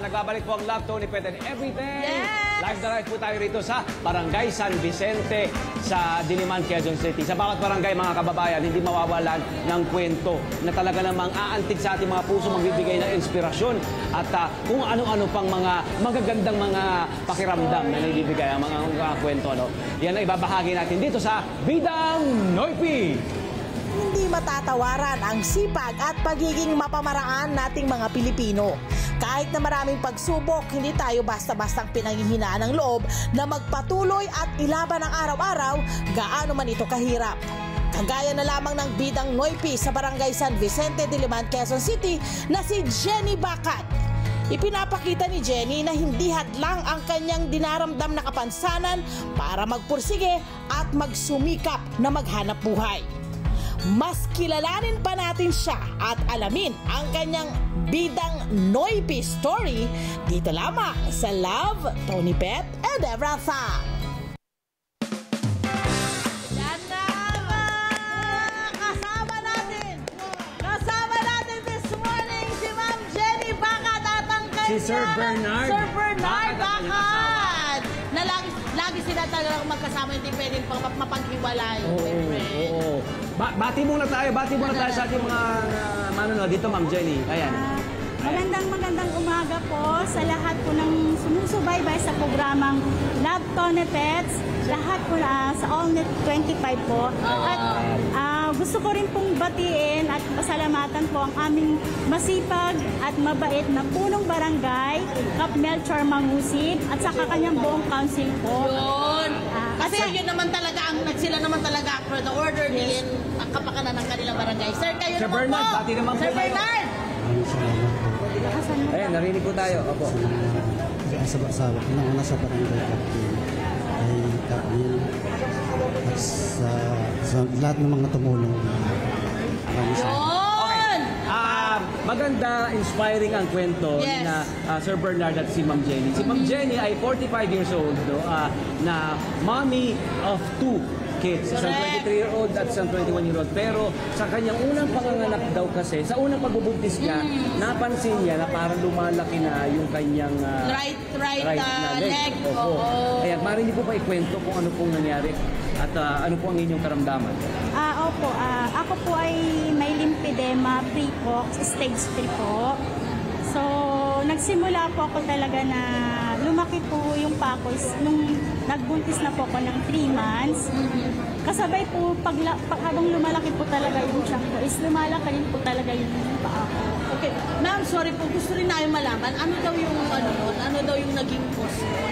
nagbabalik po ang Love, Tony Pet and Everything. Yes! Live na live po tayo rito sa Barangay San Vicente sa Diliman, Quezon City. Sa bawat barangay, mga kababayan, hindi mawawalan ng kwento na talaga namang aantig sa ating mga puso, magbibigay ng inspirasyon at kung ano-ano pang mga magagandang mga pakiramdam na naibibigay ang mga kwento. Ano? Yan ang ibabahagi natin dito sa Bidang Noypi. Hindi matatawaran ang sipag at pagiging mapamaraan nating mga Pilipino. Kahit na maraming pagsubok, hindi tayo basta-bastang pinanghihinaan ng loob na magpatuloy at ilaban ang araw-araw, gaano man ito kahirap. Kagaya na lamang ng Bidang Noypi sa Barangay San Vicente, Diliman, Quezon City na si Jenny Bacat. Ipinapakita ni Jenny na hindi hadlang ang kanyang dinaramdam na kapansanan para magpursige at magsumikap na maghanap buhay. Mas kilalanin pa natin siya at alamin ang kanyang Bidang Noypi story dito lamang sa Love, Tony Pet and Everything. Yan na kasama natin this morning si Ma'am Jenny Bacat at ang kanyang Si Sir Bernard. Sir Bernard Bacat. Na lagi sila talagang magkasama, hindi pwedeng mapaghiwalay. Oo. Bati muna tayo sa ating mga manonood dito, Ma'am Jenny. Ayan. Magandang umaga po sa lahat po ng sumusubaybay sa programang Love, Tony Pets, lahat po sa AllNet 25 po. At gusto ko rin pong batiin at pasalamatan po ang aming masipag at mabait na punong barangay, Kap Melchor Mangusip, at saka kanyang buong council po. Yun! Kasi yun naman talaga, sila naman talaga for the order din ang kapakanan ng kanilang barangay. Sir, kayo Sir naman Bernard, po! bati naman po Sir tayo. Bernard! Ayan, narinig po tayo. Opo. Sa una sa barangay ay Kapil at sa lahat ng mga tumulong. Yun! Maganda, inspiring ang kwento Yes. na Sir Bernard at si Ma'am Jenny. Si Ma'am Jenny ay 45 years old, na mommy of 2 kids. Isang 23-year-old at isang 21-year-old. Pero sa kanyang unang panganganak daw kasi, sa unang pagbubuntis niya, napansin niya na parang lumalaki na yung kanyang Right na leg. Opo. Kaya maaari niyo po pa ikwento kung ano pong nangyari at ano po ang inyong karamdaman. Opo, ako po ay may lymphedema pre-cox, stage 3 po. So, nagsimula po ako talaga na lumaki po yung pakos nung nagbuntis na po ako ng 3 months. Kasabay po, habang lumalaki po talaga yung tiyan ko, is lumalaki rin po talaga yung paa ko. Okay. Ma'am, sorry po. Gusto rin namin malaman, ano daw yung naging cause mo?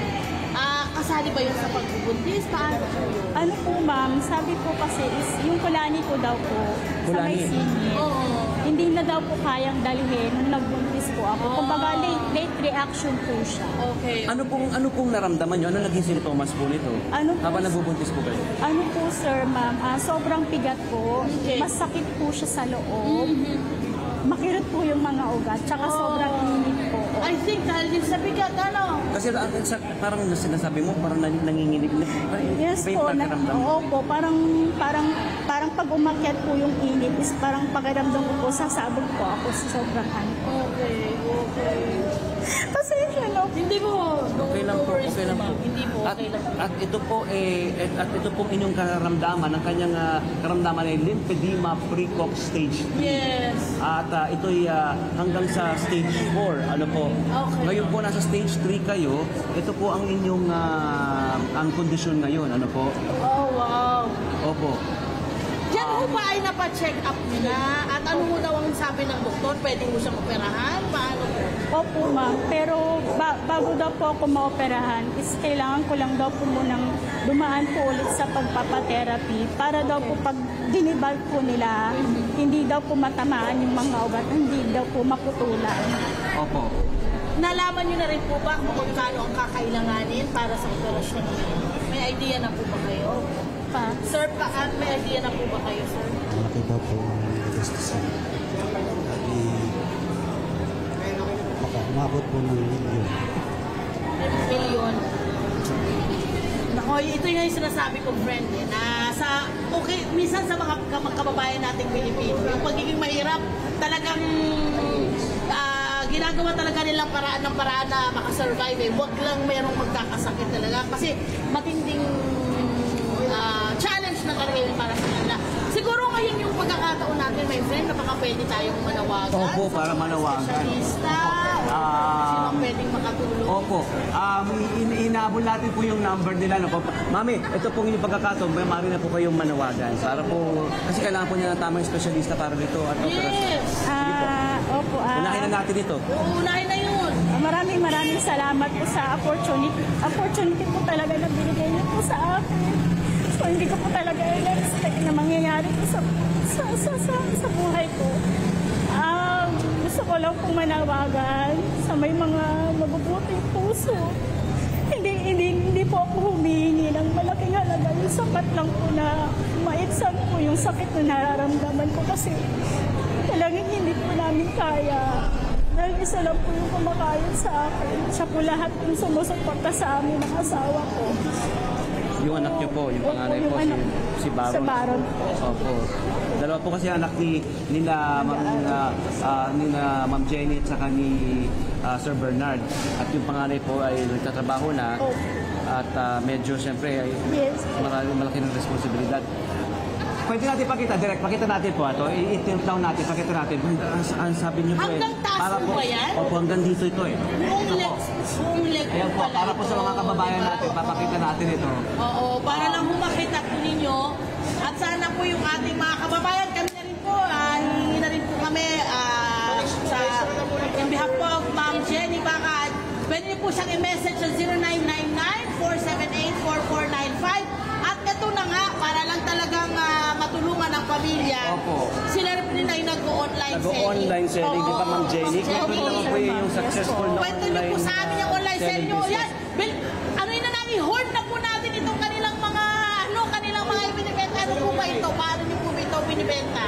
Kasali ba yun sa pagbubuntis? Paano po yun? Ano po ma'am, sabi po kasi is yung kulani ko daw po sa may singit. Hindi na daw po kayang dalhin nung nagbuntis po ako. Kumbaga late reaction po siya. Okay. Ano pong naramdaman niyo? Ano naging sintomas po nito? Ano po, Habang nagbubuntis po kayo? Ano po sir ma'am, sobrang pigat po. Okay. Masakit po siya sa loob. Makirot po yung mga ugat. Tsaka sobrang init po. I think dahil din sa bigat, ano? Kasi parang sinasabi mo, parang nanginginig na. Yes May po, pakiramdam. oo po, parang pag umakyat po yung init is parang pakiramdam ko po, sasabog po ako sa sobrang ano. Okay. Pasensya no. Hindi mo. Okay lang po, okay lang po. Hindi po, okay lang. At ito po inyong karamdaman, ang kanyang karamdaman ay lymphedema pre-cox stage 3. Yes. At ito'y hanggang sa stage 4. Ano po? Okay. Ngayon po nasa stage 3 kayo, ito po ang inyong ang kondisyon ngayon. Ano po? Oh, wow. Opo. Diyan ho ba ay napacheck up nila? At ano mo daw ang sabi ng doktor? Pwede mo siyang operahan? Paano po? Opo ma'am, pero bago daw po ako maoperahan is kailangan ko lang daw po munang dumaan po ulit sa pagpapatherapy para daw po pag dinibal po nila, hindi daw po matamaan yung mga ugat, hindi daw po maputulan. Opo. Nalaman niyo na rin po ba kung magkano ang kakailanganin para sa operasyon? May idea na po ba kayo? Sir, may idea na po ba kayo, sir? Malaki daw po ang gastusin. Baka umabot po ng milyon. Milyon. Nako, ito yung sinasabi ko, friend, na minsan sa mga kababayan nating Pilipino, yung pagiging mahirap, talagang ginagawa talaga nilang paraan na makasurvive eh. Huwag lang merong magkakasakit talaga kasi matinding challenge na talaga yun para sa kanila. Siguro ngayon yung pagkakataon natin, my friend, na baka pwede tayong manawagan. Opo, para manawagan. Specialista. Sino pwedeng makatulong? Opo. Inaabol natin po yung number nila. No? Mami, ito po yung pagkakataon. Mami na po kayong manawagan. Para po, kasi kailangan po niya ng tamang espesyalista para dito. At Yes! Opo. unahin na natin ito. Uunahin na yun. Maraming salamat po sa opportunity. Opportunity po talaga na binigay niyo po sa akin. So, hindi ko po talaga in-expect na mangyayari po sa buhay ko. Gusto ko lang pong manawagan sa may mga mabubuting puso. Hindi po ako humihingi ng malaking halaga. Yung sapat lang po na maitsan po yung sakit na nararamdaman ko kasi talagang hindi po namin kaya. Dahil isa lang po yung kumakain sa akin. Siya po lahat yung sumusuporta sa amin ng asawa ko. Yung anak niyo po, yung panganay Opo, po, yung anak. si Baron. Sa Baron. Opo. Dalawa po kasi anak nila Ma'am Jenny at saka ni Sir Bernard. At yung panganay po ay nagtatrabaho na. Opo. At medyo siyempre ay Yes. malaki ng responsibilidad. Pwede natin pakita, direct, pakita natin po ito. I-tilt down natin, pakita natin. Ang sabi niyo po Hanggang taas po ba yan? Opo, hanggang dito ito eh. Buong leg Ayan po, pala para po sa mga ito, kababayan diba? natin, papakita natin ito. Oo, para lang makita po ninyo. At sana po yung ating mga kababayan, kami na rin po, hihingi na rin po kami in behalf po of Ma'am Jenny Bacad. Pwede niyo po siyang i-message sa 0999-478-4495. At ito na nga, para lang talagang matulungan ang pamilya. Opo. Sila rin ay nag-online selling. Nag-online selling, di ba Ma'am Jenny? Oo. Kwento naman po yung successful na Kwento niyo po sa amin yung online selling nyo. business. Yan, ano yun na namin, hold na po natin itong kanilang mga ibinibenta. Ano po ba ito? Paano niyo po ito binibenta?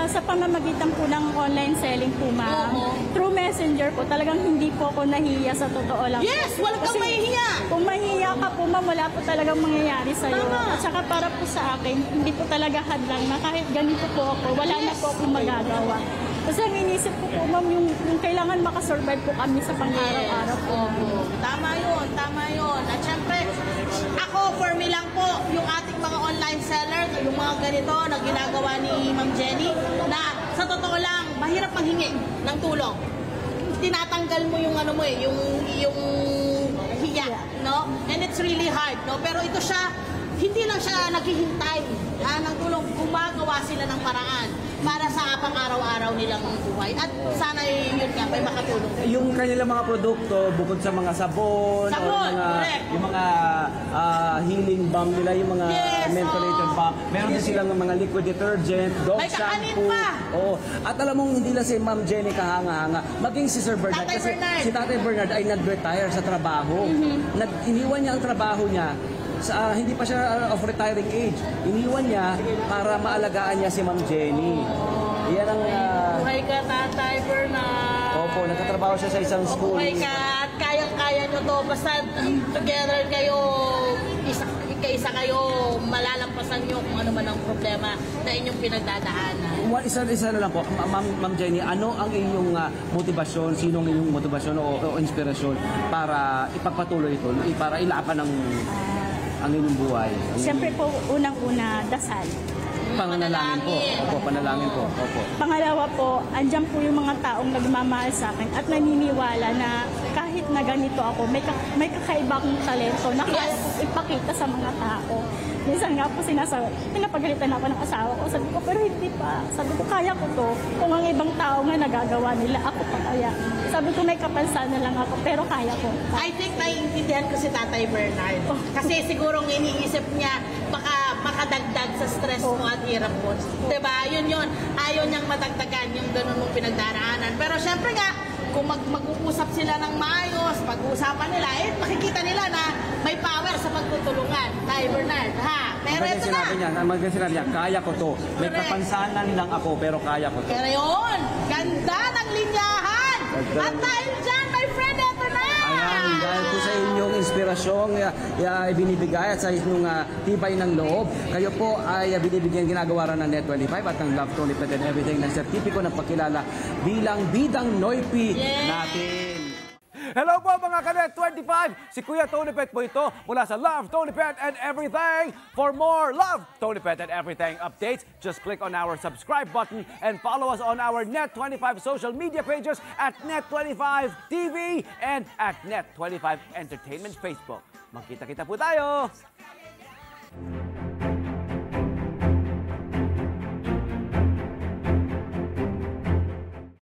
Sa pamamagitan po ng online selling po, ma'am. Oo. Through Messenger po, talagang hindi po ako nahiya sa totoo lang. Yes, wala kang Kasi mahihiya. Kung mahiya ka po, ma'am, wala po talagang mangyayari sa'yo. Tama. At saka para po sa akin, hindi po talaga hadlang na kahit ganito po ako, wala na po akong magagawa. Kasi ang inisip ko po, ma'am, yung kailangan makasurvive po kami sa pang-araw-araw po. Opo. Tama yun, tama yun. At syempre, ako, for me lang po, yung ating mga online seller, yung mga ganito na ginagawa ni Ma'am Jenny, na sa totoo lang, mahirap manghingi ng tulong. Tinatanggal mo yung ano mo yung hiya, no? And it's really hard, no? Pero ito siya, hindi lang siya naghihintay ng tulong, gumagawa sila ng paraan para sa pang-araw-araw nilang buhay. At sana yun nga, may makatulong. Yung kanilang mga produkto, bukod sa mga sabon, Sabon, o correct. yung mga healing balm nila, yung mga Yes, mentholated oo. balm. Meron din silang mga liquid detergent, dog May kakanin shampoo. pa. Oo. At alam mo, hindi lang si Ma'am Jenny kahanga-hanga, maging si Sir Bernard. Tatay kasi Bernard. si Tatay Bernard ay nag-retire sa trabaho. Iniwan niya ang trabaho niya hindi pa siya of retiring age. Iniwan niya para maalagaan niya si Ma'am Jenny. Yan ang... Buhay ka, Tatay Bernard. Opo, nagtatrabaho siya sa isang school. Buhay ka at kayang-kaya nyo to. Basta together kayo, isa kayo, malalampasan nyo kung ano man ang problema na inyong pinagdadaanan. Isa na lang po, Ma'am Jenny, ano ang inyong motivasyon, sinong inyong motivasyon o inspirasyon para ipagpatuloy ito, para ilapan ang inyong buhay? Siyempre po, unang-una, dasal. Pananalangin po. Opo, panalangin po. Opo. Pangalawa po, andyan po yung mga taong nagmamahal sa akin at naniniwala na kahit na ganito ako, may kakaibang talento na kaya kong ipakita sa mga tao. Minsan nga po pinapagalitan ako ng asawa ko. Sabi ko, pero hindi pa. Sabi ko, kaya ko to. Kung ang ibang tao nga nagagawa nila, ako pa kaya. Sabi ko, may kapansanan na lang ako, pero kaya ko. I think naiintindihan ko si Tatay Bernard. Kasi siguro iniisip niya, baka makadagdag sa stress mo at hirap mo. Diba? Yun. Ayaw niyang madagdagan yung ganun mong pinagdaraanan. Pero syempre nga, kung mag-uusap sila ng maayos, pag-uusapan nila, makikita nila na may power sa pagtutulungan. Tay Bernard, ha? Pero ito na. Sinabi niya, kaya ko to. May Correct. kapansanan lang ako, pero kaya ko to. Pero yun, ganda ng linyahan. At dahil dyan, my friend, ito na. Ayan, dahil po sa inyong inspirasyong binibigay at sa inyong tibay ng loob, kayo po ay binibigyan ginagawa rin ng Net25 at ng Love Tony Pet and Everything ng sertipiko ng pagkilala bilang bidang Noipi natin. Hello po mga Kanet 25! Si Kuya Tony Pet po ito mula sa Love Tony Pet and Everything. For more Love Tony Pet and Everything updates, just click on our subscribe button and follow us on our Net25 social media pages at Net25 TV and at Net25 Entertainment Facebook. Magkita-kita po tayo!